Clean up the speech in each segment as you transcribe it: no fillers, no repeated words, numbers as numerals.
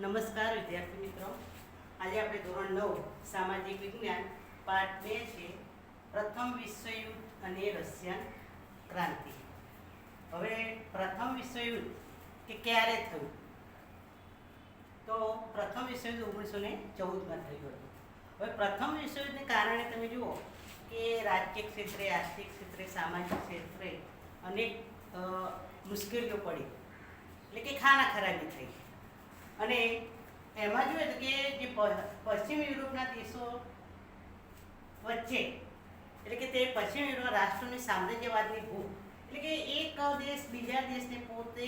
નમસ્કાર વિદ્યાર્થી મિત્રો, આજે આપણે ધોરણ 9 સામાજિક વિજ્ઞાન પાઠ 2 છે, પ્રથમ વિશ્વયુદ્ધ અને રશિયન ક્રાંતિ. હવે પ્રથમ વિશ્વયુદ્ધ કે ક્યારે થયું? તો પ્રથમ વિશ્વયુદ્ધ 1914માં થયું હતું. હવે પ્રથમ વિશ્વયુદ્ધને કારણે તમે જુઓ કે રાજકીય ક્ષેત્રે, આર્થિક ક્ષેત્રે, સામાજિક ક્ષેત્રે અનેક મુશ્કેલીઓ પડી, એટલે કે ખાના ખરાબી થઈ. અને એમાં જોઈએ તો કે જે પશ્ચિમ યુરોપના દેશો વચ્ચે, એટલે કે તે પશ્ચિમ યુરોપ રાષ્ટ્રોની સામ્રાજ્યવાદની ભૂખ, એટલે કે એક દેશ બીજા દેશને પોતે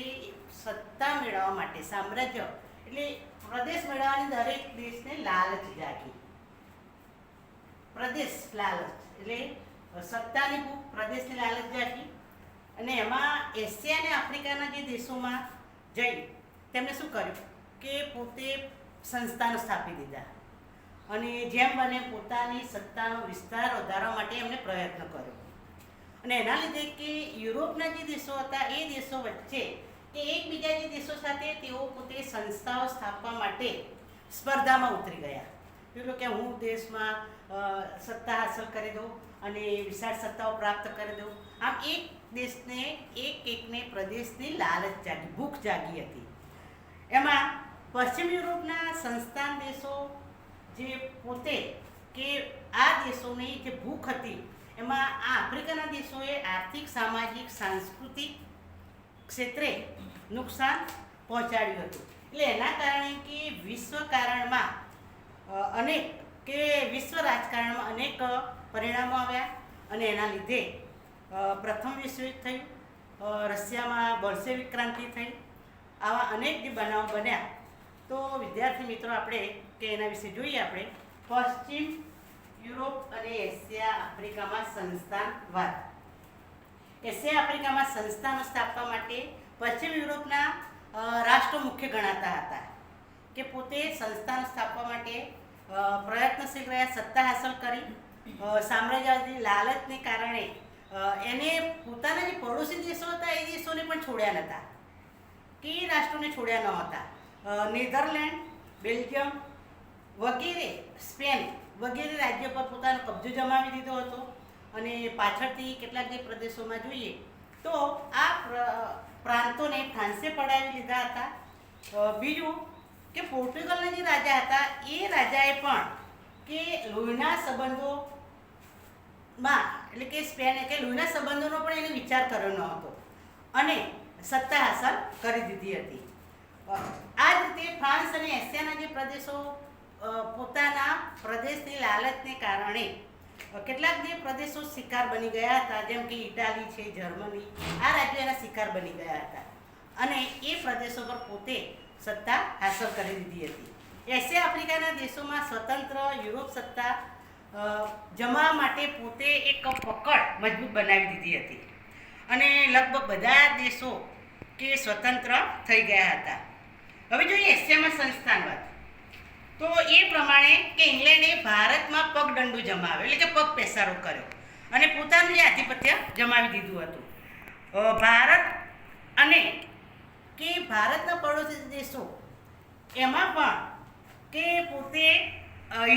સત્તા મેળવવા માટે, સામ્રાજ્ય એટલે પ્રદેશ મેળવવાની દરેક દેશને લાલચ જાગી. પ્રદેશ લાલચ એટલે સત્તાની ભૂખ, પ્રદેશની લાલચ જાગી. અને એમાં એશિયા અને આફ્રિકાના જે દેશોમાં જઈ તેમણે શું કર્યું કે પોતે સંસ્થાનો સ્થાપી દીધા અને જેમ બને પોતાની સત્તાનો વિસ્તાર વધારવા માટે એમણે પ્રયત્ન કર્યો. અને એના લીધે કે યુરોપના જે દેશો હતા એ દેશો વચ્ચે કે એકબીજા જે દેશો સાથે તેઓ પોતે સંસ્થાઓ સ્થાપવા માટે સ્પર્ધામાં ઉતરી ગયા. પેલું કે હું દેશમાં સત્તા હાંસલ કરી દઉં અને વિશાળ સત્તાઓ પ્રાપ્ત કરી દઉં. આમ એક દેશને એકને પ્રદેશની લાલચ જાગી, ભૂખ જાગી હતી. એમાં પશ્ચિમ યુરોપના સંસ્થાન દેશો જે પોતે કે આ દેશોની જે ભૂખ હતી એમાં આ આફ્રિકાના દેશોએ આર્થિક, સામાજિક, સાંસ્કૃતિક ક્ષેત્રે નુકસાન પહોંચાડ્યું હતું. એટલે એના કારણે કે વિશ્વકારણમાં અનેક કે વિશ્વ રાજકારણમાં અનેક પરિણામો આવ્યા અને એના લીધે પ્રથમ વિશ્વયુદ્ધ થયું, રશિયામાં બોલ્શેવિક ક્રાંતિ થઈ. આવા અનેક જે બનાવો બન્યા. તો વિદ્યાર્થી મિત્રો, આપણે કે એના વિશે જોઈએ. આપણે પશ્ચિમ યુરોપ અને એશિયા આફ્રિકામાં સંસ્થાનવાદ. એશિયા આફ્રિકામાં સંસ્થાનો સ્થાપવા માટે પશ્ચિમ યુરોપના રાષ્ટ્રો મુખ્ય ગણાતા હતા કે પોતે સંસ્થાનો સ્થાપવા માટે પ્રયત્નશીલ રહ્યા, સત્તા હાંસલ કરી. સામ્રાજ્યવાદી લાલચને કારણે એને પોતાના જે પડોશી દેશો હતા એ દેશોને પણ છોડ્યા નહોતા, કે રાષ્ટ્રોને છોડ્યા ન હતા. નેધરલેન્ડ, બેલ્જિયમ વગેરે, સ્પેન વગેરે રાજ્યો પર પોતાનો કબજો જમાવી દીધો હતો. અને પાછળથી કેટલાક જે પ્રદેશોમાં જોઈએ તો આ પ્રાંતોને ફ્રાન્સે પડાવી લીધા હતા. બીજું કે પોર્ટુગલના જે રાજા હતા એ રાજાએ પણ કે લોહીના સંબંધોમાં, એટલે કે સ્પેન કે લોહીના સંબંધોનો પણ એને વિચાર કર્યો ન હતો અને સત્તા હાંસલ કરી દીધી હતી. આ જ રીતે ફ્રાન્સ અને એશિયાના જે પ્રદેશો પોતાના પ્રદેશની લાલચને કારણે કેટલાક જે પ્રદેશો શિકાર બની ગયા હતા, જેમ કે ઇટાલી છે, જર્મની, આ રાજ્યો એના શિકાર બની ગયા હતા અને એ પ્રદેશો પર પોતે સત્તા હાંસલ કરી દીધી હતી. એશિયા આફ્રિકાના દેશોમાં સ્વતંત્ર યુરોપ સત્તા જમાવવા માટે પોતે એક પકડ મજબૂત બનાવી દીધી હતી અને લગભગ બધા દેશો કે સ્વતંત્ર થઈ ગયા હતા. હવે જોઈએ એશિયામાં સંસ્થાનવાદ. તો એ પ્રમાણે કે ઇંગ્લેન્ડે ભારતમાં પગદંડો જમાવ્યો, એટલે કે પગ પેસારો કર્યો અને પોતાનું જે આધિપત્ય જમાવી દીધું હતું. ભારત અને કે ભારતના પડોશી દેશો એમાં પણ કે પોતે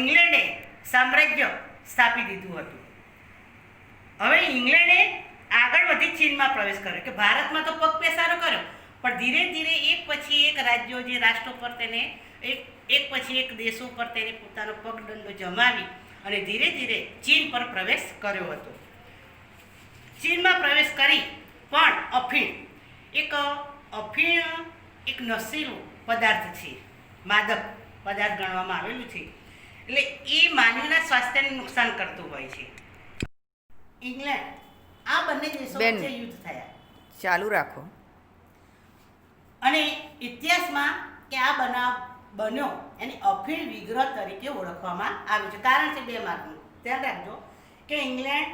ઇંગ્લેન્ડે સામ્રાજ્ય સ્થાપી દીધું હતું. હવે ઇંગ્લેન્ડે આગળ વધી ચીનમાં પ્રવેશ કર્યો, કે ભારતમાં તો પગ પેસારો કર્યો પણ ધીરે ધીરે એક પછી એક રાજ્યો, જે રાષ્ટ્રો પર તેને એક પછી એક દેશો પર તેને પોતાનો પગદંડો જમાવી અને ધીરે ધીરે ચીન પર પ્રવેશ કર્યો હતો. ચીનમાં પ્રવેશ કરી પણ અફીણ એક નશીલું પદાર્થ છે, માદક પદાર્થ ગણવામાં આવેલું છે, એટલે એ માનવીના સ્વાસ્થ્યને નુકસાન કરતું હોય છે. ઇંગ્લેન્ડ, આ બંને દેશો વચ્ચે યુદ્ધ થયા. ચાલુ રાખો. અને ઇતિહાસમાં કે આ બનાવ બન્યો એની અફીણ વિગ્રહ તરીકે ઓળખવામાં આવ્યું છે. કારણ છે 2 માર્કનું, ધ્યાન રાખજો કે ઇંગ્લેન્ડ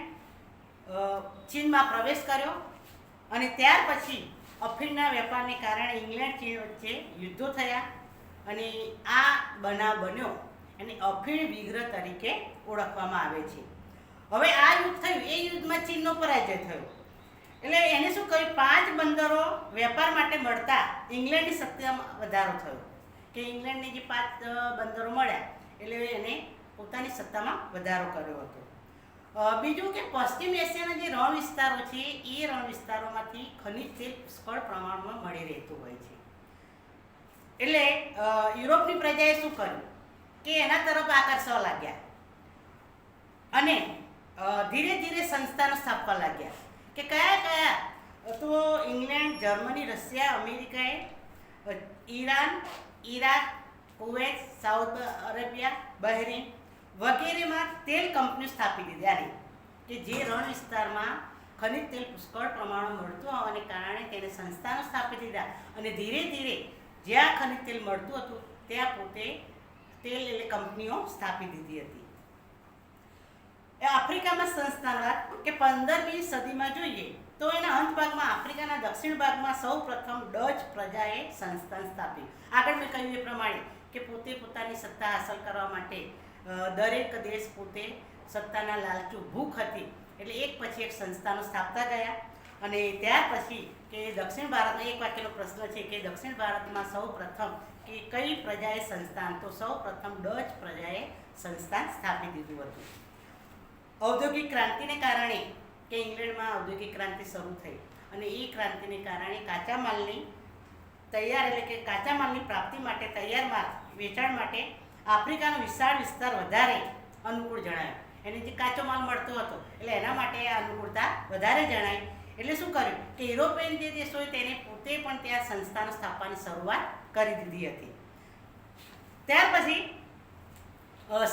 ચીનમાં પ્રવેશ કર્યો અને ત્યાર પછી અફીણના વેપારને કારણે ઇંગ્લેન્ડ ચીન વચ્ચે યુદ્ધો થયા અને આ બનાવ બન્યો એને અફીણ વિગ્રહ તરીકે ઓળખવામાં આવે છે. હવે આ યુદ્ધ થયું, એ યુદ્ધમાં ચીનનો પરાજય થયો. એટલે એને શું કહ્યું, 5 બંદરો વેપાર માટે મળતા ઇંગ્લેન્ડની સત્તામાં વધારો થયો. કે ઇંગ્લેન્ડને જે 5 બંદરો મળ્યા એટલે એને પોતાની સત્તામાં વધારો કર્યો હતો. બીજું કે પશ્ચિમ એશિયાના જે રણ વિસ્તારો છે એ રણ વિસ્તારોમાંથી ખનિજ તેલ પુષ્કળ પ્રમાણમાં મળી રહેતું હોય છે. એટલે યુરોપની પ્રજાએ શું કર્યું કે એના તરફ આકર્ષવા લાગ્યા અને ધીરે ધીરે સંસ્થાનો સ્થાપવા લાગ્યા કે કયા તો ઇંગ્લેન્ડ, જર્મની, રશિયા, અમેરિકાએ Iran, Iraq, Kuwait, south Arabia, Bahrain વગેરેમાં તેલ કંપનીઓ સ્થાપી દીધી. આની કે જે રણ વિસ્તારમાં ખનિજ તેલ પુષ્કળ પ્રમાણમાં મળતું હોવાને કારણે તેને સંસ્થાનો સ્થાપી દીધા અને ધીરે ધીરે જ્યાં ખનિજ તેલ મળતું હતું ત્યાં પોતે તેલ એટલે કંપનીઓ સ્થાપી દીધી હતી. આફ્રિકામાં સંસ્થાનવાદ કે 15મી સદીમાં જોઈએ તો એના અંત ભાગમાં આફ્રિકાના દક્ષિણ ભાગમાં સૌ પ્રથમ ડચ પ્રજાએ સંસ્થાન સ્થાપ્યું. આગળ મેં કહ્યું એ પ્રમાણે કે પોતે પોતાની સત્તા હાંસલ કરવા માટે દરેક દેશ પોતે સત્તાના લાલચુ ભૂખ હતી એટલે એક પછી એક સંસ્થાનો સ્થાપતા ગયા. અને ત્યાર પછી કે દક્ષિણ ભારતમાં એક વાક્યનો પ્રશ્ન છે કે દક્ષિણ ભારતમાં સૌ પ્રથમ કે કઈ પ્રજાએ સંસ્થાન, તો સૌ પ્રથમ ડચ પ્રજાએ સંસ્થાન સ્થાપી દીધું હતું. ઔદ્યોગિક ક્રાંતિને કારણે કે ઇંગ્લેન્ડમાં ઔદ્યોગિક ક્રાંતિ શરૂ થઈ અને એ ક્રાંતિને કારણે કાચા માલની તૈયાર એટલે કે કાચા માલની પ્રાપ્તિ માટે તૈયાર માલ વેચાણ માટે આફ્રિકાનો વિશાળ વિસ્તાર વધારે અનુકૂળ જણાયો. એને જે કાચો માલ મળતો હતો એટલે એના માટે આ અનુકૂળતા વધારે જણાય. એટલે શું કર્યું કે યુરોપિયન જે દેશોએ તેને પોતે પણ ત્યાં સંસ્થાનો સ્થાપવાની શરૂઆત કરી દીધી હતી. ત્યાર પછી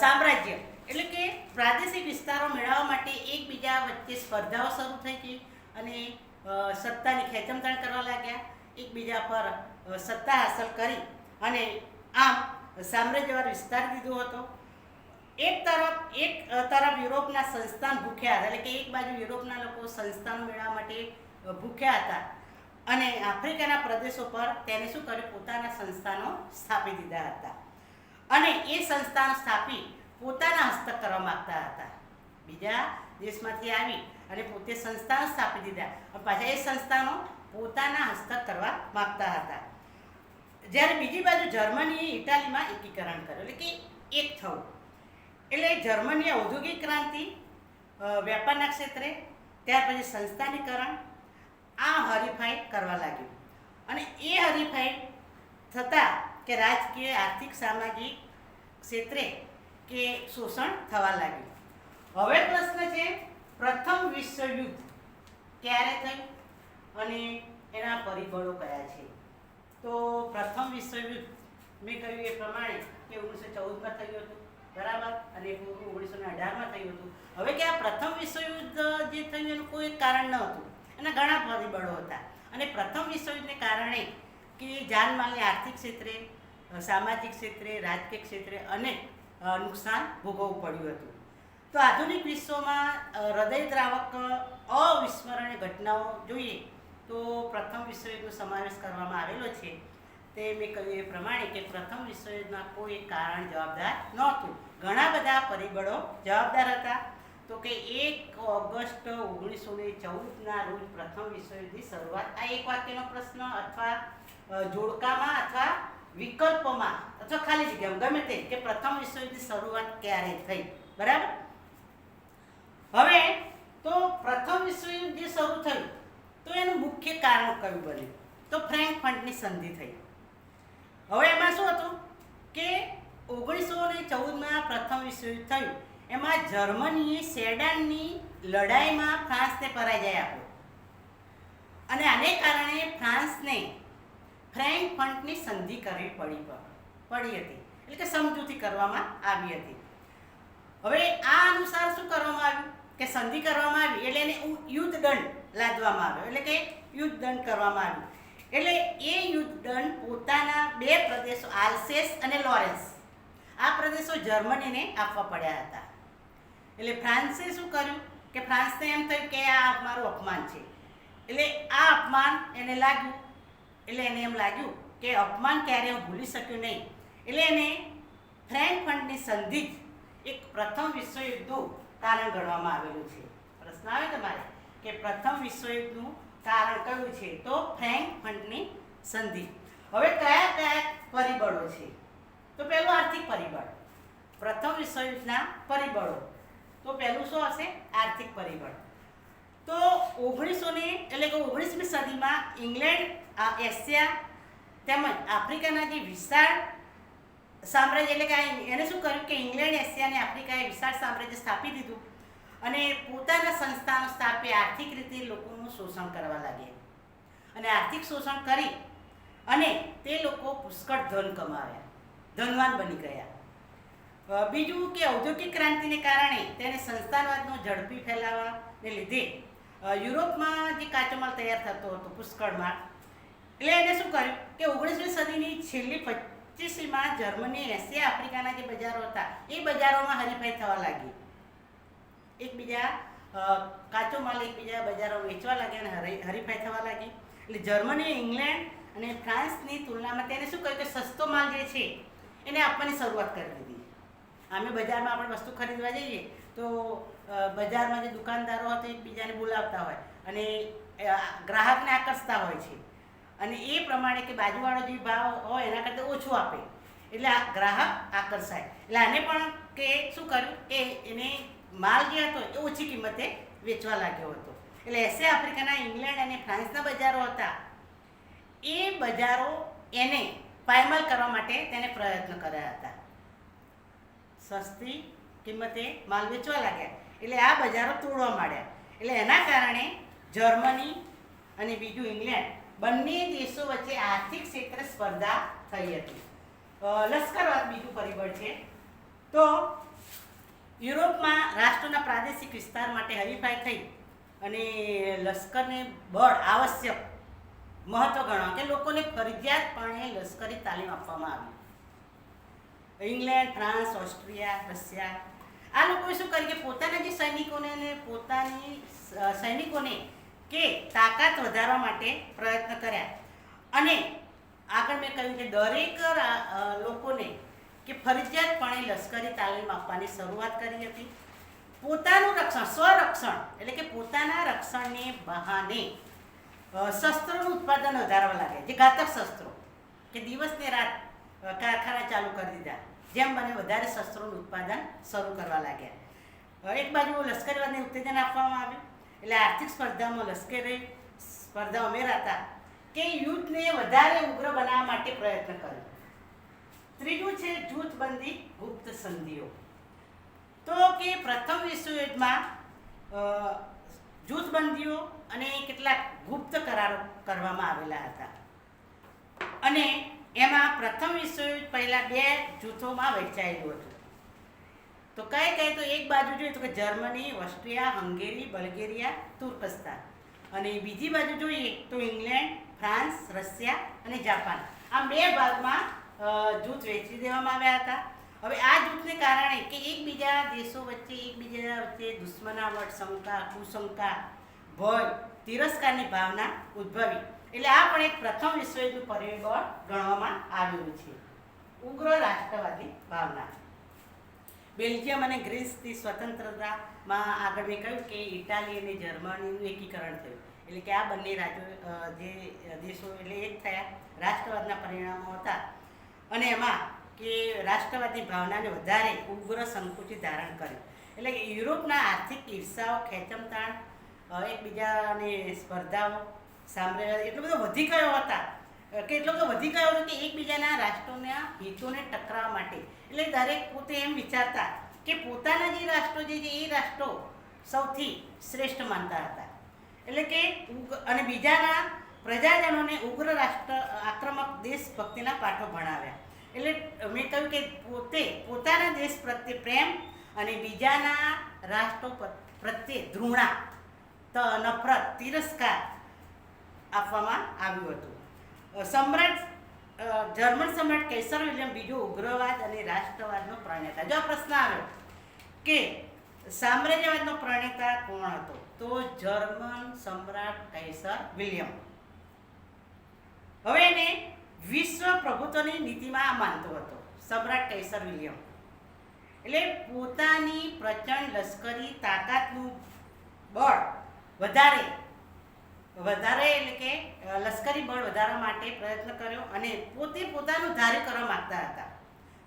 સામ્રાજ્ય એટલે કે પ્રાદેશિક વિસ્તારો મેળવવા માટે એકબીજા વચ્ચે સ્પર્ધાઓ શરૂ થઈ ગઈ અને સત્તાની ખેંચમતાણ કરવા લાગ્યા. એકબીજા પર સત્તા હાંસલ કરી અને આમ સામ્રાજ્યવાદ વિસ્તાર દીધો હતો. એક તરફ યુરોપના સંસ્થાન ભૂખ્યા હતા એટલે કે એક બાજુ યુરોપના લોકો સંસ્થાનો મેળવવા માટે ભૂખ્યા હતા અને આફ્રિકાના પ્રદેશો પર તેને શું કર્યું પોતાના સંસ્થાનો સ્થાપી દીધા હતા અને એ સંસ્થાનો સ્થાપી પોતાના હસ્તક કરવા માગતા હતા. બીજા દેશમાંથી આવી અને પોતે સંસ્થાનો સ્થાપી દીધા અને પાછા એ સંસ્થાનો પોતાના હસ્તક કરવા માગતા હતા. જ્યારે બીજી બાજુ જર્મનીએ ઇટાલીમાં એકીકરણ કર્યું એટલે કે એક થવું. એટલે જર્મનીએ ઔદ્યોગિક ક્રાંતિ, વેપારના ક્ષેત્રે, ત્યાર પછી સંસ્થાનીકરણ આ હરીફાઈ કરવા લાગ્યું અને એ હરીફાઈ થતાં કે રાજકીય, આર્થિક, સામાજિક ક્ષેત્રે કે શોષણ થવા લાગ્યું. હવે પ્રશ્ન છે પ્રથમ વિશ્વયુદ્ધ ક્યારે થયું અને એના પરિબળો કયા છે? તો પ્રથમ વિશ્વયુદ્ધ મેં કહ્યું એ પ્રમાણે કે 1914માં થયું હતું, બરાબર, અને 1918માં થયું હતું. હવે કે આ પ્રથમ વિશ્વયુદ્ધ જે થયું એનું કોઈ કારણ ન હતું, એના ઘણા પરિબળો હતા અને પ્રથમ વિશ્વયુદ્ધને કારણે કે જાનમાલને આર્થિક ક્ષેત્રે, સામાજિક ક્ષેત્રે, રાજકીય ક્ષેત્રે અનેક નુકસાન ભોગવવું પડ્યું હતું. તો આધુનિક વિશ્વમાં હૃદયદ્રાવક અવિસ્મરણીય ઘટનાઓ જોઈએ તો પ્રથમ વિશ્વયુદ્ધનો સમાવેશ કરવામાં આવેલો છે. તે મેં કહ્યું એ પ્રમાણે કે પ્રથમ વિશ્વયુદ્ધમાં કોઈ કારણ જવાબદાર નહોતું, ઘણા બધા પરિબળો જવાબદાર હતા. તો કે 1 ઓગસ્ટ 1914ના રોજ પ્રથમ વિશ્વયુદ્ધની શરૂઆત. આ એક વાક્યનો પ્રશ્ન અથવા જોડકામાં અથવા વિકલ્પોમાં અથવા ખાલી જગ્યામાં ગમે તે કે પ્રથમ વિશ્વયુદ્ધની શરૂઆત ક્યારે થઈ, બરાબર. હવે તો પ્રથમ વિશ્વયુદ્ધ જે શરૂ થયું તો એનું મુખ્ય કારણ કયું બન્યું? તો ફ્રેન્કફર્ટની સંધિ થઈ. હવે એમાં શું હતું કે 1914માં પ્રથમ વિશ્વયુદ્ધ થયું, એમાં જર્મનીએ સેડાનની લડાઈમાં ફ્રાન્સને પરાજય આપ્યો અને આને કારણે ફ્રાન્સને ફ્રેન્કફર્ટની સંધિ કરવી પડી હતી, એટલે કે સમજૂતી કરવામાં આવી હતી. હવે આ અનુસાર શું કરવામાં આવ્યું કે સંધિ કરવામાં આવી એટલે એને યુદ્ધ દંડ લાદવામાં આવ્યો, એટલે કે યુદ્ધ દંડ કરવામાં આવ્યું. એટલે એ યુદ્ધ દંડ પોતાના બે પ્રદેશો આલ્સેસ અને લોરેન્સ, આ પ્રદેશો જર્મનીને આપવા પડ્યા હતા. એટલે ફ્રાન્સે શું કર્યું કે ફ્રાન્સને એમ થયું કે આ મારું અપમાન છે, એટલે આ અપમાન એને લાગ્યું, એટલે એને એમ લાગ્યું કે અપમાન ક્યારે હું ભૂલી શક્યું નહીં, એટલે એને ફ્રેન્કફર્ટની સંધિ જ એક પ્રથમ વિશ્વયુદ્ધનું કારણ ગણવામાં આવેલું છે. પ્રશ્ન આવે તમારે કે પ્રથમ વિશ્વયુદ્ધનું કારણ કયું છે? તો ફ્રેન્કફર્ટની સંધિ. હવે કયા કયા પરિબળો છે? તો પહેલું આર્થિક પરિબળ, પ્રથમ વિશ્વયુદ્ધના પરિબળો. તો પહેલું શું હશે? આર્થિક પરિબળ. તો 19મી સદીમાં ઇંગ્લેન્ડ, એશિયા તેમજ આફ્રિકાના જે વિશાળ સામ્રાજ્ય, એટલે કે એને શું કર્યું કે ઇંગ્લેન્ડ, એશિયા અને આફ્રિકાએ વિશાળ સામ્રાજ્ય સ્થાપી દીધું અને પોતાના સંસ્થાનો સ્થાપી આર્થિક રીતે લોકોનું શોષણ કરવા લાગ્યા. અને આર્થિક શોષણ કરી અને તે લોકો પુષ્કળ ધન કમાવ્યા, ધનવાન બની ગયા. બીજું કે ઔદ્યોગિક ક્રાંતિને કારણે તેને સંસ્થાનવાદનો ઝડપી ફેલાવાને લીધે યુરોપમાં જે કાચો માલ તૈયાર થતો હતો પુષ્કળમાં, એટલે એને શું કર્યું કે 19મી સદીની છેલ્લી 25મીમાં જર્મની, એશિયા, આફ્રિકાના જે બજારો હતા એ બજારોમાં હરીફાઈ થવા લાગી. એકબીજા કાચો માલ એકબીજા બજારો વેચવા લાગ્યા અને હરીફાઈ થવા લાગી. એટલે જર્મની, ઇંગ્લેન્ડ અને ફ્રાન્સની તુલનામાં તેને શું કહ્યું કે સસ્તો માલ જે છે એને આપવાની શરૂઆત કરી દીધી. અમે બજારમાં આપણે વસ્તુ ખરીદવા જઈએ તો બજારમાં જે દુકાનદારો હતો એકબીજાને બોલાવતા હોય અને ગ્રાહકને આકર્ષતા હોય છે અને એ પ્રમાણે કે બાજુવાળો જે ભાવ હોય એના કરતાં ઓછું આપે એટલે આ ગ્રાહક આકર્ષાય. એટલે આને પણ કે શું કર્યું કે એને માલ જે હતો એ ઓછી કિંમતે વેચવા લાગ્યો હતો. એટલે એશિયા, આફ્રિકાના, ઇંગ્લેન્ડ અને ફ્રાન્સના બજારો હતા એ બજારો એને પાયમાલ કરવા માટે તેને પ્રયત્ન કર્યા હતા. સસ્તી કિંમતે માલ વેચવા લાગ્યા એટલે આ બજારો તોડવા માંડ્યા. એટલે એના કારણે જર્મની અને બીજું ઇંગ્લેન્ડ બંને દેશો વચ્ચે આર્થિક ક્ષેત્રે સ્પર્ધા થઈ હતી. લશ્કરવાદ બીજું પરિબળ છે. તો યુરોપમાં રાષ્ટ્રોના પ્રાદેશિક વિસ્તાર માટે હરીફાઈ થઈ અને લશ્કરને બળ આવશ્યક મહત્વ ગણવા કે લોકોને ફરજિયાતપણે લશ્કરી તાલીમ આપવામાં આવી. ઇંગ્લેન્ડ, ફ્રાન્સ, ઓસ્ટ્રિયા, રશિયા આ લોકોએ શું કર્યું કે પોતાના જે સૈનિકોને કે તાકાત વધારવા માટે પ્રયત્ન કર્યા. અને આગળ મેં કહ્યું કે દરેક લોકોને કે ફરજિયાતપણે લશ્કરી તાલીમ આપવાની શરૂઆત કરી હતી. પોતાનું રક્ષણ, સ્વરક્ષણ એટલે કે પોતાના રક્ષણને બહાને શસ્ત્રોનું ઉત્પાદન વધારવા લાગ્યા. જે ઘાતક શસ્ત્રો કે દિવસને રાત કારખાના ચાલુ કરી દીધા, જેમ બને વધારે શસ્ત્રોનું ઉત્પાદન શરૂ કરવા લાગ્યા. એક બાજુ લશ્કરવાદને ઉત્તેજન આપવામાં આવ્યું એટલે આર્થિક સ્પર્ધામાં લશ્કરી સ્પર્ધા ઉમેરાતા કે યુદ્ધને વધારે ઉગ્ર બનાવવા માટે પ્રયત્ન કર્યો. ત્રીજું છે જૂથબંધી, ગુપ્ત સંધિઓ. તો કે પ્રથમ વિશ્વયુદ્ધમાં જૂથબંધીઓ અને કેટલાક ગુપ્ત કરારો કરવામાં આવેલા હતા અને એમાં પ્રથમ વિશ્વયુદ્ધ પહેલાં 2 જૂથોમાં વહેંચાયેલું હતું. તો કઈ તો એક બાજુ જોઈએ તો કે જર્મની, ઓસ્ટ્રિયા, હંગેરી, બલ્ગેરિયા, તુર્કસ્તાન અને બીજી બાજુ જોઈએ તો ઇંગ્લેન્ડ, ફ્રાન્સ, રશિયા અને જાપાન. આ 2 ભાગમાં જૂથ વહેંચી દેવામાં આવ્યા હતા. હવે આ જૂથને કારણે કે એકબીજા દેશો વચ્ચે દુશ્મનાવટ, શંકા, કુશંકા, ભય, તિરસ્કારની ભાવના ઉદ્ભવી. એટલે આ પણ એક પ્રથમ વિશ્વયુદ્ધનું પરિબળ ગણવામાં આવ્યું છે. ઉગ્ર રાષ્ટ્રવાદી ભાવના. બેલ્જિયમ અને ગ્રીસની સ્વતંત્રતામાં આગળ મેં કહ્યું કે ઇટાલી અને જર્મનીનું એકીકરણ થયું. એટલે કે આ બંને રાજ્યો જે દેશો એટલે એક થયા. રાષ્ટ્રવાદના પરિણામો હતા અને એમાં કે રાષ્ટ્રવાદની ભાવનાને વધારે ઉગ્ર સંકુચિત ધારણ કર્યું. એટલે કે યુરોપના આર્થિક ઈર્ષાઓ, ખેંચમતાણ, એકબીજાની સ્પર્ધાઓ, સામ્રાજ્ય એટલો બધો વધી ગયો હતો કે એકબીજાના રાષ્ટ્રોના હિતોને ટકરાવવા માટે એટલે દરેક પોતે એમ વિચારતા કે પોતાના જે રાષ્ટ્રો જે છે એ રાષ્ટ્રો સૌથી શ્રેષ્ઠ માનતા હતા. એટલે કે અને બીજાના પ્રજાજનોને ઉગ્ર રાષ્ટ્ર આક્રમક દેશભક્તિના પાઠો ભણાવ્યા. એટલે મેં કહ્યું કે પોતાના દેશ પ્રત્યે પ્રેમ અને બીજાના રાષ્ટ્રો પ્રત્યે ધૃણા, નફરત, તિરસ્કાર આપવામાં આવ્યું હતું. જર્મન સમ્રાટ કૈસર વિલિયમ બીજો ઉગ્રવાદ અને રાષ્ટ્રવાદનો પ્રણેતા. જો આ પ્રશ્ન આવ્યો કે સામ્રાજ્યવાદનો પ્રણેતા કોણ હતો તો જર્મન સમ્રાટ કૈસર વિલિયમ. હવે એને વિશ્વ પ્રભુત્વની નીતિમાં માનતો હતો સમ્રાટ કૈસર વિલિયમ. એટલે પોતાની પ્રચંડ લશ્કરી તાકાતનું બળ વધારે વધારે એટલે કે લશ્કરી બળ વધારવા માટે પ્રયત્ન કર્યો અને પોતે પોતાનું ધાર્યું કરવા માગતા હતા.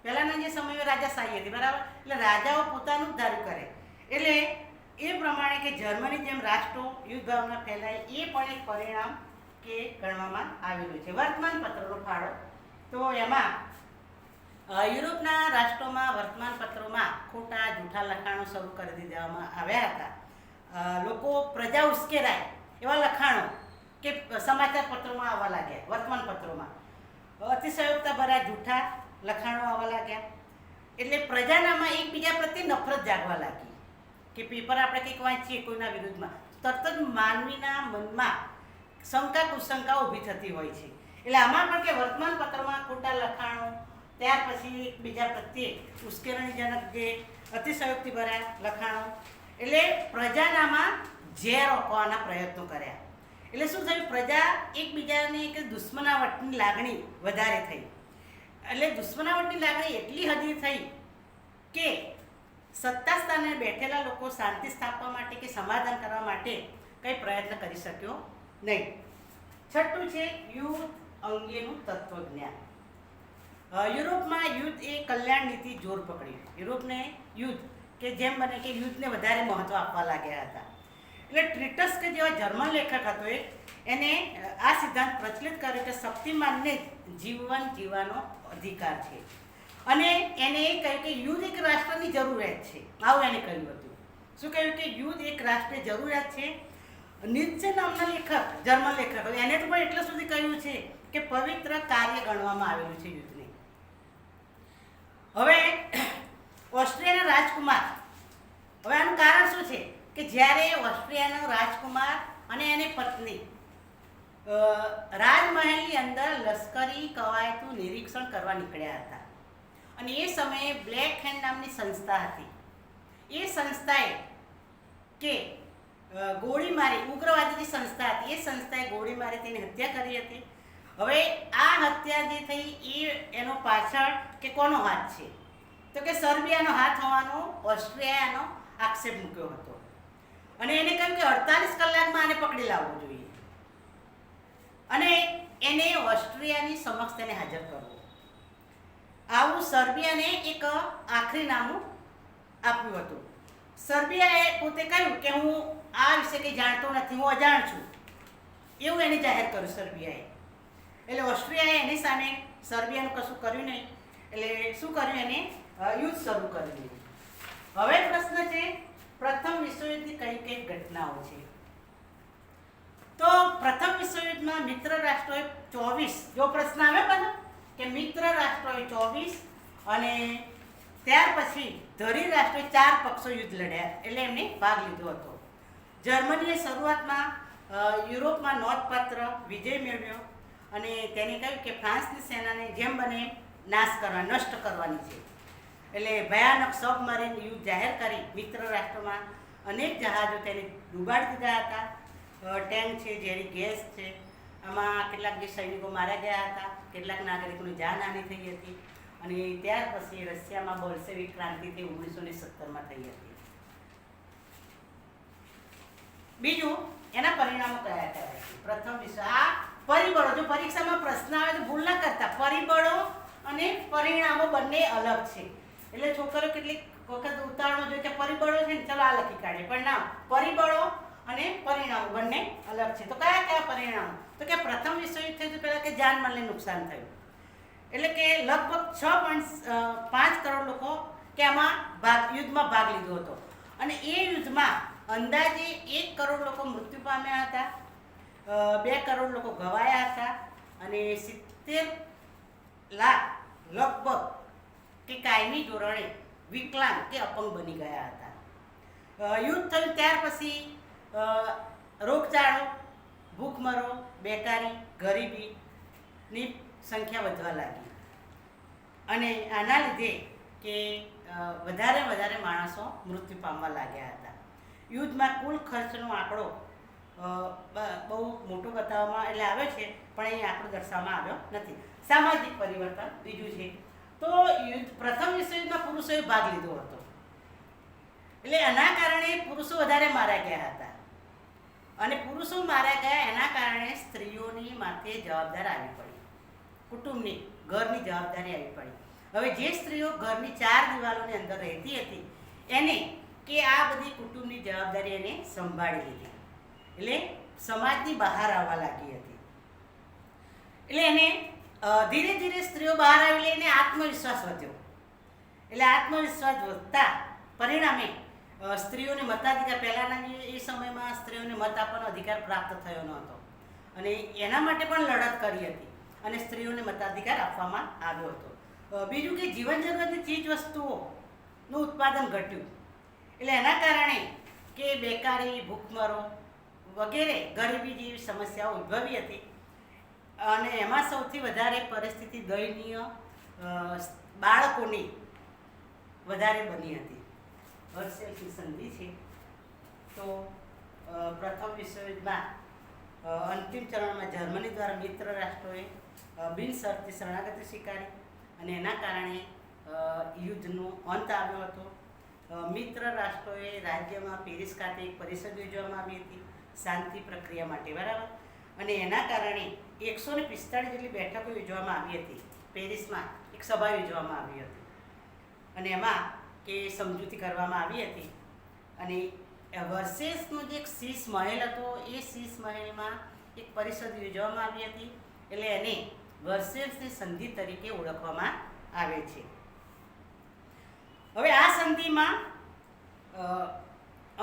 પહેલાંના જે સમયમાં રાજાશાહી હતી, બરાબર, એટલે રાજાઓ પોતાનું જ ધાર્યું કરે. એટલે એ પ્રમાણે કે જર્મની જેમ રાષ્ટ્રો યુદ્ધ ભાવના ફેલાય એ પણ એક પરિણામ કે ગણવામાં આવેલું છે. વર્તમાનપત્રનો ફાળો તો એમાં યુરોપના રાષ્ટ્રોમાં વર્તમાનપત્રોમાં ખોટા જૂઠા લખાણો શરૂ કરી દેવામાં આવ્યા હતા. લોકો પ્રજા ઉશ્કેરાય એવા લખાણો કે સમાચાર પત્રોમાં આવવા લાગ્યા, વર્તમાનપત્રોમાં અતિશયોક્તા ભર્યા જૂઠા લખાણો આવવા લાગ્યા. એટલે પ્રજાનામાં એકબીજા પ્રત્યે નફરત જાગવા લાગી કે પેપર આપણે કંઈક વાંચીએ કોઈના વિરુદ્ધમાં, તરત જ માનવીના મનમાં શંકા કુશંકા ઊભી થતી હોય છે. એટલે આમાં પણ કે વર્તમાનપત્રમાં ખોટા લખાણો, ત્યાર પછી એકબીજા પ્રત્યે ઉશ્કેરણીજનક જે અતિશયોક્તિ ભર્યા લખાણો, એટલે પ્રજાનામાં ઝેર આપવાના પ્રયત્નો કર્યા. એટલે શું થયું, પ્રજા એકબીજાને એક દુશ્મનાવટની લાગણી વધારે થઈ. એટલે દુશ્મનાવટની લાગણી એટલી હદે થઈ કે સત્તા સ્થાને બેઠેલા લોકો શાંતિ સ્થાપવા માટે કે સમાધાન કરવા માટે કંઈ પ્રયત્ન કરી શક્યો નહીં. છઠ્ઠું છે યુદ્ધ અંગેનું તત્વજ્ઞાન. યુરોપમાં યુદ્ધ એ કલ્યાણ નીતિ જોર પકડી. યુરોપને યુદ્ધ કે જેમ બને કે યુદ્ધને વધારે મહત્ત્વ આપવા લાગ્યા હતા. એટલે ટ્રીટસ કે જેવા જર્મન લેખક હતો એને આ સિદ્ધાંત પ્રચલિત કર્યો કે શક્તિમાનને જીવન જીવવાનો અધિકાર છે. અને એને એ કહ્યું કે યુદ્ધ એક રાષ્ટ્રની જરૂરિયાત છે. આવું એને કહ્યું હતું. શું કહ્યું કે યુદ્ધ એક રાષ્ટ્રની જરૂરિયાત છે. નીત્સે નામના લેખક, જર્મન લેખક, એને તો પણ એટલું સુધી કહ્યું છે કે પવિત્ર કાર્ય ગણવામાં આવેલું છે યુદ્ધને. હવે ઓસ્ટ્રિયાના રાજકુમાર, હવે આનું કારણ શું છે કે જ્યારે ઓસ્ટ્રિયાનો રાજકુમાર અને એની પત્ની રાજમહેલની અંદર લશ્કરી કવાયતનું નિરીક્ષણ કરવા નીકળ્યા હતા. અને એ સમયે બ્લેક હેન્ડ નામની સંસ્થા હતી. એ સંસ્થાએ કે ગોળી મારી, ઉગ્રવાદીની સંસ્થા હતી, એ સંસ્થાએ ગોળી મારી તેની હત્યા કરી હતી. હવે આ હત્યા જે થઈ એનો પાછળ કે કોનો હાથ છે, તો કે સર્બિયાનો હાથ હોવાનો ઓસ્ટ્રિયાનો આક્ષેપ મૂક્યો હતો. અને એને કહ્યું કે 48 કલાકમાં આને પકડી લાવવો જોઈએ અને એને ઓસ્ટ્રિયાની સમક્ષ તેને હાજર કરવો. આવું સર્બિયાને એક આખરી નામું આપ્યું હતું. સર્બિયાએ પોતે કહ્યું કે હું આ વિશે કંઈ જાણતો નથી, હું અજાણ છું, એવું એને જાહેર કર્યું સર્બિયાએ. એટલે ઓસ્ટ્રિયાએ એની સામે સર્બિયાનું કશું કર્યું નહીં. એટલે શું કર્યું, એને યુદ્ધ શરૂ કર્યું. હવે પ્રશ્ન છે પ્રથમ વિશ્વયુદ્ધની કઈ કઈ ઘટનાઓ છે. તો પ્રથમ વિશ્વયુદ્ધમાં મિત્ર રાષ્ટ્રોએ 24, જો પ્રશ્ન આવે બધો કે મિત્ર રાષ્ટ્રોએ 24 અને ત્યાર પછી ધરી રાષ્ટ્રોએ 4 પક્ષો યુદ્ધ લડ્યા, એટલે એમને ભાગ લીધો હતો. જર્મનીએ શરૂઆતમાં યુરોપમાં નોંધપાત્ર વિજય મેળવ્યો અને તેને કહ્યું કે ફ્રાન્સની સેનાને જેમ બને નાશ કરવા, નષ્ટ કરવાની છે. એટલે ભયાનક સબમરીન યુદ્ધ જાહેર કરી મિત્ર રાષ્ટ્રોમાં અનેક જહાજો તેને ડૂબાડી દીધા હતા. ટેન્ક છે, ઝેરી ગેસ છે, આમાં કેટલાક જે સૈનિકો માર્યા ગયા હતા, કેટલાક નાગરિકોની જાનહાનિ થઈ હતી. અને ત્યાર પછી રશિયામાં બોલ્શેવિક ક્રાંતિ તે 1917માં થઈ હતી. બીજું એના પરિણામો કયા કયા છે. પ્રથમ વિષય આ પરિબળો, જો પરીક્ષામાં પ્રશ્ન આવે તો ભૂલ ન કરતા, પરિબળો અને પરિણામો બંને અલગ છે. એટલે છોકરો કેટલીક વખત ઉતાવળમાં જોઈએ કે પરિબળો છે ને ચલો આ લખી કાઢે, પણ ના, પરિબળો અને પરિણામો બંને અલગ છે. તો કયા કયા પરિણામો, તો કે પ્રથમ વિશ્વયુદ્ધ થયું તો પહેલાં કે જાનમાલને નુકસાન થયું. એટલે કે લગભગ 6.5 કરોડ લોકો કે આમાં યુદ્ધમાં ભાગ લીધો હતો. અને એ યુદ્ધમાં અંદાજે 1 કરોડ લોકો મૃત્યુ પામ્યા હતા, 2 કરોડ લોકો ઘવાયા હતા અને 70 લાખ લગભગ કે કાયમી ધોરણે વિકલાંગ કે અપંગ બની ગયા હતા. યુદ્ધ થયું ત્યાર પછી રોગચાળો, ભૂખમરો, બેકારી, ગરીબીની સંખ્યા વધવા લાગી. અને આના લીધે કે વધારે માણસો મૃત્યુ પામવા લાગ્યા હતા. યુદ્ધમાં કુલ ખર્ચનો આંકડો બહુ મોટો બતાવવામાં એટલે આવ્યો છે, પણ અહીં આંકડો દર્શાવવામાં આવ્યો નથી. સામાજિક પરિવર્તન બીજું છે. તો પ્રથમ વિશ્વયુદ્ધમાં પુરુષોએ ભાગ લીધો હતો, એટલે આના કારણે પુરુષો વધારે માર્યા ગયા હતા. અને પુરુષો માર્યા ગયા એના કારણે સ્ત્રીઓની માથે જવાબદાર આવી પડી, કુટુંબની ઘરની જવાબદારી આવી પડી. હવે જે સ્ત્રીઓ ઘરની 4 દિવાલોની અંદર રહેતી હતી એને કે આ બધી કુટુંબની જવાબદારી એને સંભાળી લીધી, એટલે સમાજની બહાર આવવા લાગી હતી. એટલે એને ધીરે ધીરે સ્ત્રીઓ બહાર આવી એને આત્મવિશ્વાસ વધ્યો. એટલે આત્મવિશ્વાસ વધતા પરિણામે સ્ત્રીઓને મતાધિકાર, પહેલાંના એ સમયમાં સ્ત્રીઓને મત આપવાનો અધિકાર પ્રાપ્ત થયો ન હતો અને એના માટે પણ લડત કરી હતી અને સ્ત્રીઓને મતાધિકાર આપવામાં આવ્યો હતો. બીજું કે જીવન જરૂરિયાતની ચીજ વસ્તુઓનું ઉત્પાદન ઘટ્યું, એટલે એના કારણે કે બેકારી, ભૂખમરો વગેરે ગરીબી જેવી સમસ્યાઓ ઉદ્ભવી હતી અને એમાં સૌથી વધારે પરિસ્થિતિ દયનીય બાળકોની વધારે બની હતી. વર્સેલ્સની સંધિ છે તો પ્રથમ વિશ્વયુદ્ધમાં અંતિમ ચરણમાં જર્મની દ્વારા મિત્ર રાષ્ટ્રોએ બિનશરતી શરણાગતિ સ્વીકારી અને એના કારણે યુદ્ધનો અંત આવ્યો હતો. મિત્ર રાષ્ટ્રોએ રાજ્યમાં પેરિસ ખાતે એક પરિષદ યોજવામાં આવી હતી શાંતિ પ્રક્રિયા માટે, બરાબર. અને એના કારણે 145 જેટલી બેઠકો યોજવામાં આવી હતી. પેરિસમાં એક સભા યોજવામાં આવી હતી અને એમાં કે સમજૂતી કરવામાં આવી હતી. અને વર્સેસનો જે એક શીશ મહેલ હતો એ શીશ મહેલમાં એક પરિષદ યોજવામાં આવી હતી, એટલે એને વર્સેસની સંધિ તરીકે ઓળખવામાં આવે છે. હવે આ સંધિમાં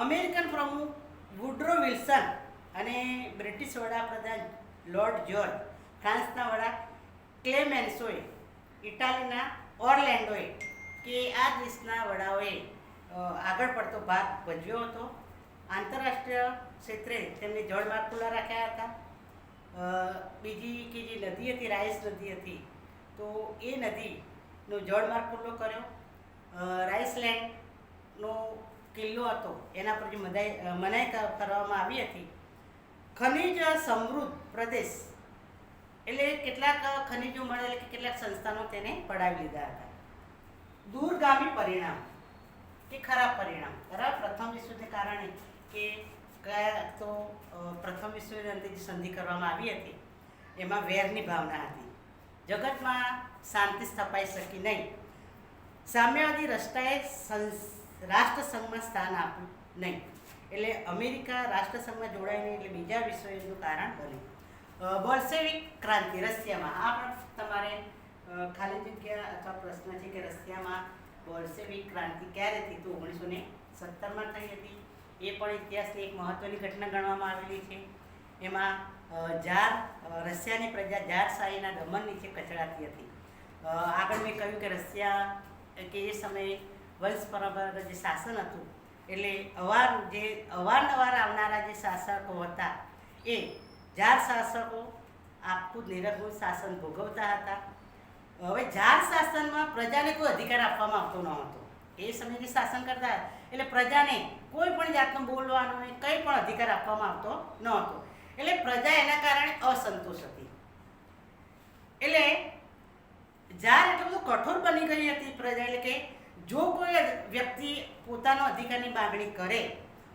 અમેરિકન પ્રમુખ વુડરો વિલ્સન અને બ્રિટિશ વડાપ્રધાન લોર્ડ જ્યોર્જ, ફ્રાન્સના વડા ક્લેમેન્સોએ, ઇટાલીના ઓર્લેન્ડોએ કે આ દેશના વડાઓએ આગળ પડતો ભાગ ભજવ્યો હતો. આંતરરાષ્ટ્રીય ક્ષેત્રે તેમને જળમાર્ગ ખુલ્લા રાખ્યા હતા. બીજી કે જે નદી હતી, રાઇસ નદી હતી, તો એ નદીનો જળમાર્ગ ખુલ્લો કર્યો. રાઇસલેન્ડનો કિલ્લો હતો એના પર જે મનાઈ કરવામાં આવી હતી. ખનિજ સમૃદ્ધ પ્રદેશ, એટલે કેટલાક ખનિજો મળે એટલે કે કેટલાક સંસ્થાનો તેને પડાવી લીધા હતા. દૂરગામી પરિણામ કે ખરાબ પરિણામ, બરાબર. પ્રથમ વિશ્વને કારણે કે કયા તો પ્રથમ વિશ્વની અંતે જે સંધિ કરવામાં આવી હતી એમાં વેરની ભાવના હતી. જગતમાં શાંતિ સ્થપાઈ શકી નહીં. સામ્યવાદી રાષ્ટ્રસંઘમાં સ્થાન આપ્યું નહીં, એટલે અમેરિકા રાષ્ટ્રસંઘમાં જોડાય નહીં, એટલે બીજા વિશ્વયુદ્ધનું કારણ બન્યું. બોલ્શેવિક ક્રાંતિ રશિયામાં, આ પણ તમારે ખાલી જગ્યા અથવા પ્રશ્ન છે કે રશિયામાં બોલ્શેવિક ક્રાંતિ ક્યારે થઈ? તો 1917માં થઈ હતી. એ પણ ઇતિહાસની એક મહત્ત્વની ઘટના ગણવામાં આવેલી છે. એમાં રશિયાની પ્રજા જારશાહીના દમન નીચે કચડાતી હતી. આગળ મેં કહ્યું કે રશિયા કે એ સમયે વંશ પરંપરાગત જે શાસન હતું, એટલે અવારનવાર આવનારા જે શાસકો હતા એ જાર શાસકો આખું નિરંકુશ શાસન ભોગવતા હતા. હવે જાર શાસનમાં પ્રજાને કોઈ અધિકાર આપવામાં આવતો ન હતો. એ સમયે જે શાસન કરતા એટલે પ્રજાને કોઈ પણ જાતનો બોલવાનો કંઈ પણ અધિકાર આપવામાં આવતો ન હતો. એટલે પ્રજા એના કારણે અસંતોષ હતી. એટલે જાર એટલું બધું કઠોર બની ગઈ હતી પ્રજા, એટલે કે જો કોઈ વ્યક્તિ પોતાનો અધિકારની માગણી કરે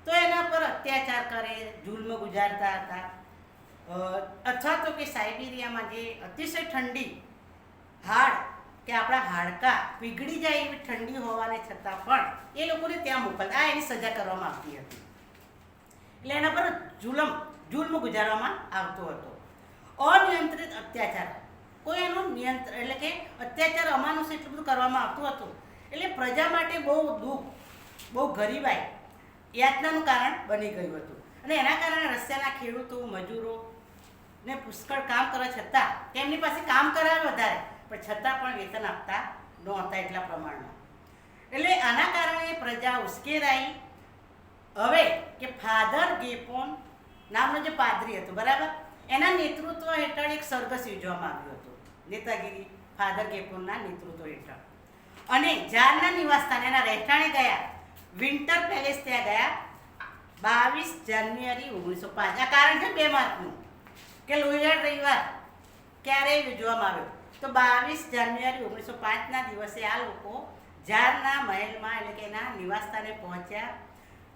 તો એના પર અત્યાચાર કરે, જુલ્મ ગુજારતા હતા. અથવા તો કે સાઇબિરિયામાં જે અતિશય ઠંડી કે આપણા હાડકાં પીગળી જાય એવી ઠંડી હોવાને છતાં પણ એ લોકોને ત્યાં મોકલતા, એની સજા કરવામાં આવતી હતી. એટલે એના પર જુલ્મ ગુજારવામાં આવતો હતો. અનિયંત્રિત અત્યાચાર, કોઈ એનું નિયંત્રણ, એટલે કે અત્યાચાર અમાનુષ એટલું બધું કરવામાં આવતું હતું, એટલે પ્રજા માટે બહુ દુઃખ, બહુ ગરીબાઈ, યાતનાનું કારણ બની ગયું હતું. અને એના કારણે રશિયાના ખેડૂતો, મજૂરો ને પુષ્કળ કામ કરવા છતાં તેમની પાસે કામ કરાવે વધારે, પણ છતાં પણ વેતન આપતા નહોતા એટલા પ્રમાણમાં. એટલે આના કારણે પ્રજા ઉશ્કેરાઈ. હવે કે ફાધર ગેપોન નામનો જે પાદરી હતો, બરાબર, એના નેતૃત્વ હેઠળ એક સરઘસ યોજવામાં આવ્યું હતું. નેતાગીરી ફાધર ગેપોનના નેતૃત્વ હેઠળ. અને જારના નિવાસસ્થાન એના રહેઠાણે ગયા, વિન્ટર પેલેસ ત્યાં ગયા 22 જાન્યુઆરી 1905. આ કારણ છે 2 માર્ચનું કે લોહિયાળ રવિવાર ક્યારે યોજવામાં આવ્યો? તો 22 જાન્યુઆરી 1905ના દિવસે આ લોકો ઝારના મહેલમાં, એટલે કે એના નિવાસસ્થાને પહોંચ્યા.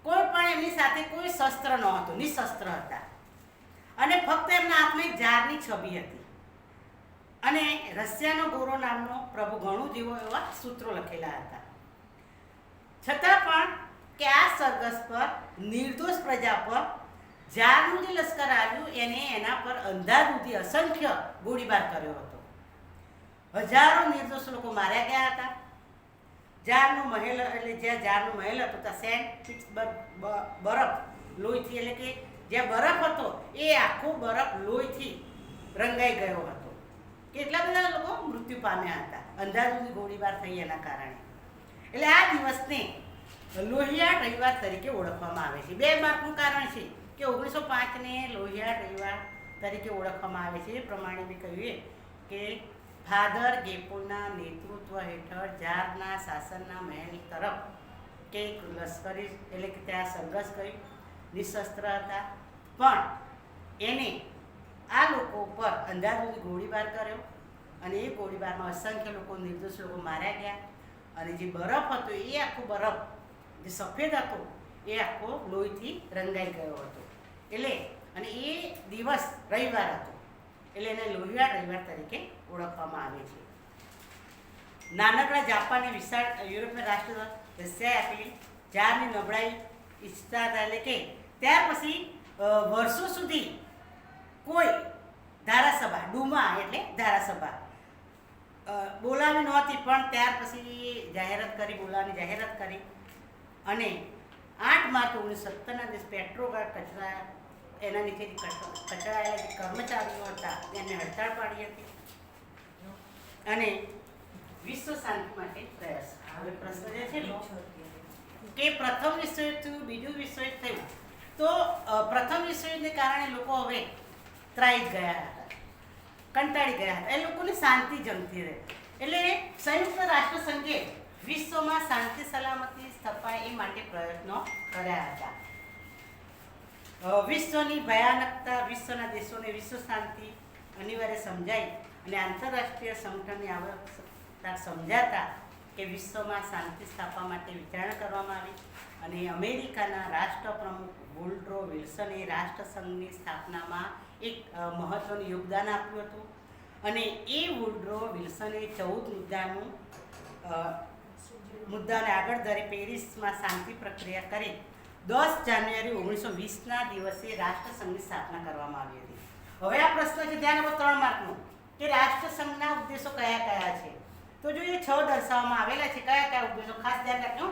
કોઈ પણ એમની સાથે કોઈ શસ્ત્ર નહોતું, નિશસ્ત્ર હતા અને ફક્ત એમના હાથમાં એક ઝાડની છબી હતી અને રશિયાનો ગોરો નામનો પ્રભુ ઘણું જેવો એવા સૂત્રો લખેલા હતા. છતાં પણ કે આ સરઘસ પર નિર્દોષ પ્રજા પર ઝારનું જે લશ્કર આવ્યું એને એના પર અંધાધૂંધી અસંખ્ય ગોળીબાર કર્યો હતો. હજારો નિર્દોષ લોકો માર્યા ગયા હતા. ઝારનો મહેલ એટલે જ્યાં ઝારનો મહેલ હતો ત્યાં સેન્ટ પીટર્સબર્ગ બરફ લોહીથી એટલે કે જ્યાં બરફ હતો એ આખો બરફ લોહીથી રંગાઈ ગયો હતો. કેટલા બધા લોકો મૃત્યુ પામ્યા હતા અંધાધૂંધી ગોળીબાર થઈ એના કારણે. એટલે આ દિવસને લોહિયાળ રવિવાર તરીકે ઓળખવામાં આવે છે. 2 માર્કનું કારણ છે કે 1905ને લોહિયાળ રવિવાર તરીકે ઓળખવામાં આવે છે. એ પ્રમાણે મેં કહ્યું કે ફાધર ગેપોના નેતૃત્વ હેઠળ ઝારના શાસનના મહેલ તરફ કે લશ્કરી એટલે કે ત્યાં સરઘસ ગઈ, નિશસ્ત્ર હતા, પણ એને આ લોકો ઉપર અંધાધૂંધી ગોળીબાર કર્યો અને એ ગોળીબારમાં અસંખ્ય લોકો નિર્દોષ લોકો માર્યા ગયા અને જે બરફ હતો એ આખો બરફ જે સફેદ હતો એ આખો લોહીથી રંગાઈ ગયો હતો. એટલે અને એ દિવસ રવિવાર હતો એટલે એને લોહિયાળ રવિવાર તરીકે ઓળખવામાં આવે છે. નાનકડા જાપાનને વિશાળ યુરોપના રાષ્ટ્ર રશિયાએ આપેલી ઝારની નબળાઈ ઈચ્છતા હતા. એટલે કે ત્યાર પછી વર્ષો સુધી કોઈ ધારાસભા ડુમા એટલે ધારાસભા બોલાવી નહોતી, પણ ત્યાર પછી જાહેરાત કરી, બોલાવવાની જાહેરાત કરી અને 8 માર્ચ 1917ના દિવસે પેટ્રોગ્રાડ કચરા એના નીચેથી કચરાયેલા જે કર્મચારીઓ હતા એને હડતાળ પાડી હતી અને વિશ્વ શાંતિ માટે પ્રયાસ. હવે પ્રશ્ન જે છે કે પ્રથમ વિશ્વયુદ્ધ થયું, બીજું વિશ્વયુદ્ધ થયું, તો પ્રથમ વિશ્વયુદ્ધને કારણે લોકો હવે ત્રાઈ ગયા હતા, કંટાળી ગયા હતા. એ લોકોની શાંતિ જમતી રહે એટલે સંયુક્ત રાષ્ટ્ર સંઘે વિશ્વમાં શાંતિ સલામતી સ્થપાય એ માટે પ્રયત્નો કર્યા હતા. વિશ્વની ભયાનકતા, વિશ્વના દેશોને વિશ્વ શાંતિ અનિવાર્ય સમજાઈ અને આંતરરાષ્ટ્રીય સંગઠનની આવશ્યકતા સમજાતા કે વિશ્વમાં શાંતિ સ્થાપવા માટે વિચારણા કરવામાં આવી અને અમેરિકાના રાષ્ટ્રપ્રમુખ વુડરો વિલ્સને રાષ્ટ્રસંઘની સ્થાપનામાં એક મહત્વનું યોગદાન આપ્યું હતું અને એ વુડરો વિલ્સને 14 મુદ્દાને આગળ ધરી પેરિસમાં શાંતિ પ્રક્રિયા કરી 10 જાન્યુઆરી 1920ના દિવસે રાષ્ટ્રસંઘની સ્થાપના કરવામાં આવી હતી. હવે આ પ્રશ્ન છે ધ્યાન આપો 3 માર્કનો કે રાષ્ટ્રસંઘના ઉદ્દેશો કયા કયા છે. તો જો એ 6 દર્શાવવામાં આવેલા છે. કયા કયા ઉદ્દેશો ખાસ ધ્યાન રાખજો.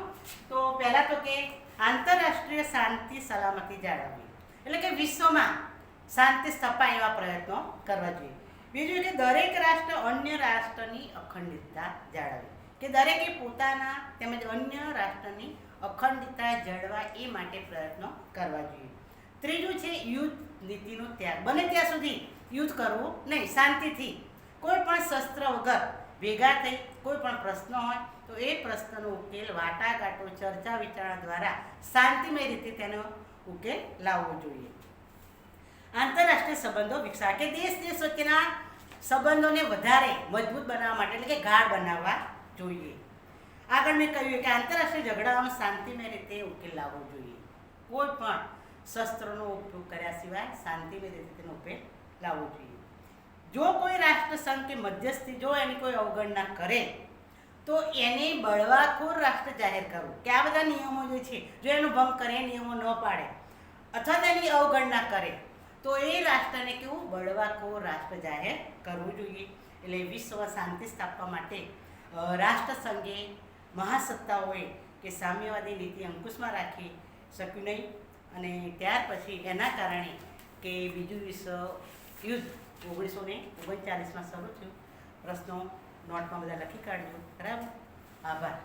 તો પહેલા તો કે આંતરરાષ્ટ્રીય શાંતિ સલામતી જાળવવી એટલે કે વિશ્વમાં શાંતિ સ્થપાય એવા પ્રયત્નો કરવા જોઈએ. બીજું કે દરેક રાષ્ટ્ર અન્ય રાષ્ટ્રની અખંડિતતા જાળવે કે દરેકે પોતાના તેમજ અન્ય રાષ્ટ્રની અખંડિતતા જળવાય એ માટે પ્રયત્નો કરવા જોઈએ. ત્રીજું છે યુદ્ધ નીતિનો ત્યાગ. બને ત્યાં સુધી યુદ્ધ કરવું નહીં, શાંતિથી કોઈ પણ શસ્ત્ર વગર ભેગા થઈ કોઈ પણ પ્રશ્ન હોય તો એ પ્રશ્નનો ઉકેલ વાટાઘાટો, ચર્ચા વિચારણા દ્વારા શાંતિમય રીતે તેનો ઉકેલ લાવવો જોઈએ. આંતરરાષ્ટ્રીય સંબંધો વિકસાવવા કે દેશ વચ્ચેના સંબંધોને વધારે મજબૂત બનાવવા માટે એટલે કે ગાઢ બનાવવા જોઈએ. આગળ મેં કહ્યું કે આંતરરાષ્ટ્રીય ઝઘડાઓનો શાંતિમય રીતે ઉકેલ લાવવો જોઈએ. કોઈ પણ શસ્ત્રોનો ઉપયોગ કર્યા સિવાય શાંતિમય રીતે તેનો ઉકેલ લાવવો જોઈએ. જો કોઈ રાષ્ટ્રસંઘ કે મધ્યસ્થી જો એની કોઈ અવગણના કરે તો એને બળવાખોર રાષ્ટ્ર જાહેર કરવું કે આ બધા નિયમો જે છે જો એનો ભંગ કરે, નિયમો ન પાડે અથવા તેની અવગણના કરે તો એ રાષ્ટ્રને કેવું બળવાખોર રાષ્ટ્ર જાહેર કરવું જોઈએ. એટલે વિશ્વમાં શાંતિ સ્થાપવા માટે રાષ્ટ્રસંઘે મહાસત્તાઓએ કે સામ્યવાદી નીતિ અંકુશમાં રાખી શક્યું નહીં અને ત્યાર પછી એના કારણે કે બીજું વિશ્વ યુદ્ધ 1939માં શરૂ થયું. પ્રશ્નો નોટમાં બધા લખી કાઢજો. બરાબર. આભાર.